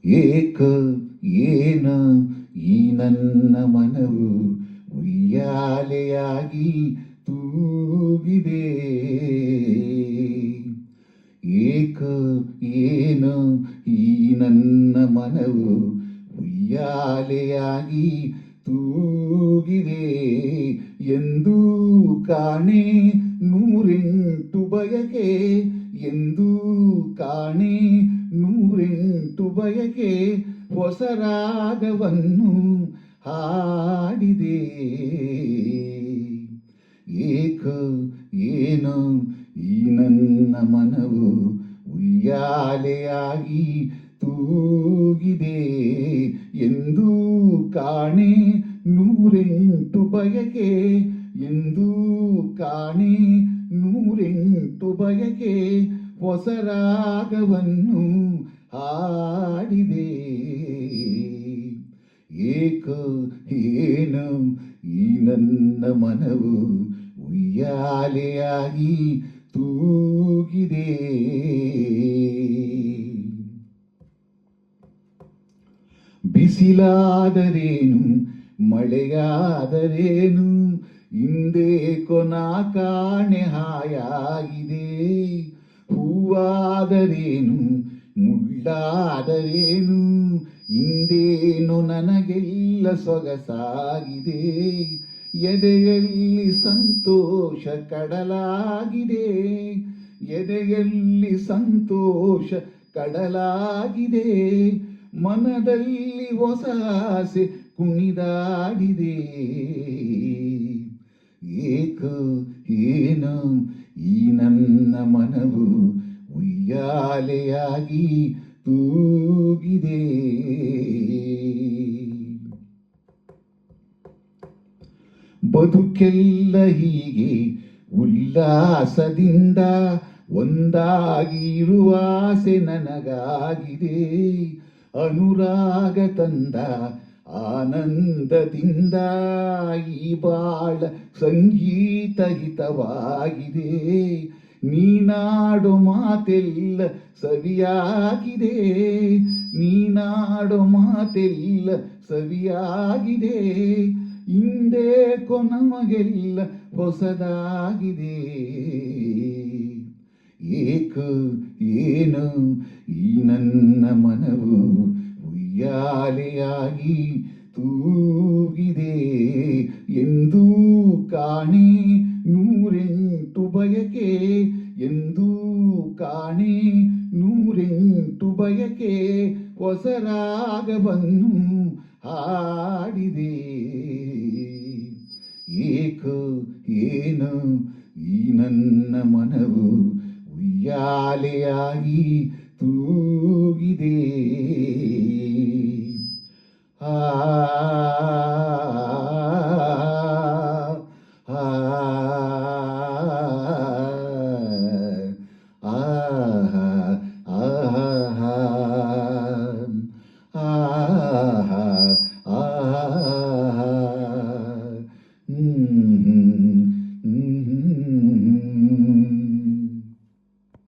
ಏಕ ಏನ ಈ ನನ್ನ ಮನವು ಉಯ್ಯಾಲೆಯಾಗಿ ತೂಗಿದೆ. ಏಕ ಏನ ಈ ನನ್ನ ಮನವು ಉಯ್ಯಾಲೆಯಾಗಿ ತೂಗಿದೆ. ಎಂದೂ ಕಾಣೆ ನೂರೆಂಟು ಬಯಕೆ, ಎಂದೂ ಕಾಣೆ ನೂರೆಂಟು ಬಯಕೆ, ಹೊಸ ರಾಗವನ್ನು ಹಾಡಿದೆ. ಏಕ ಏನ ಈ ನನ್ನ ಮನವು ಉಯ್ಯಾಲೆಯಾಗಿ ತೂಗಿದೆ. ಎಂದೂ ಕಾಣೆ ನೂರೆಂಟು ಬಯಕೆ, ಎಂದೂ ಕಾಣೆ ನೂರೆಂಟು ಬಯಕೆ, ಹೊಸ ರಾಗವನ್ನು ಹಾಡಿದೆ. ಏಕ ಏನ ಈ ನನ್ನ ಮನವು ಉಯ್ಯಾಲೆಯಾಗಿ ತೂಗಿದೆ. ಬಿಸಿಲಾದರೇನು ಮಳೆಯಾದರೇನು, ಹಿಂದೆ ಕೊನಾ ಕಾಣೆ ಹಾಯಾಗಿದೆ. ಹೂವಾದರೇನು ಮುಳ್ಳಾದರೇನು, ಹಿಂದೇನು ನನಗೆಲ್ಲ ಸೊಗಸಾಗಿದೆ. ಎದೆಯಲ್ಲಿ ಸಂತೋಷ ಕಡಲಾಗಿದೆ, ಎದೆಯಲ್ಲಿ ಸಂತೋಷ ಕಡಲಾಗಿದೆ. ಮನದಲ್ಲಿ ಹೊಸ ಆಸೆ ಕುಣಿದಾಡಿದೆ. ಏಕ ಏನ ಈ ನನ್ನ ಮನವು ಉಯ್ಯಾಲೆಯಾಗಿ ತೂಗಿದೆ. ಬದುಕೆಲ್ಲ ಹೀಗೆ ಉಲ್ಲಾಸದಿಂದ ಒಂದಾಗಿರುವ ಆಸೆ ನನಗಾಗಿದೆ. ಅನುರಾಗ ತಂದ ಆನಂದದಿಂದ ಈ ಬಾಳ ಸಂಗೀತ ಹಿತವಾಗಿದೆ. ನೀನಾಡೋ ಮಾತೆಲ್ಲ ಸವಿಯಾಗಿದೆ, ನೀನಾಡೋ ಮಾತೆಲ್ಲ ಸವಿಯಾಗಿದೆ. ಹಿಂದೇಕೋ ನಮಗೆಲ್ಲ ಹೊಸದಾಗಿದೆ. ಏಕ ಏನ ಈ ನನ್ನ ಮನವು ಉಯ್ಯಾಲೆಯಾಗಿ ತೂಗಿದೆ. ಎಂದೂ ಕಾಣೆ ನೂರೆಂಟು ಬಯಕೆ, ಎಂದೂ ಕಾಣೆ ನೂರೆಂಟು ಬಯಕೆ, ಹೊಸ ರಾಗವನ್ನು ಹಾಡಿದೆ. ಏಕ ಏನ ಈ ನನ್ನ ಮನವು ಉಯ್ಯಾಲೆಯಾಗಿ ತೂಗಿದೆ.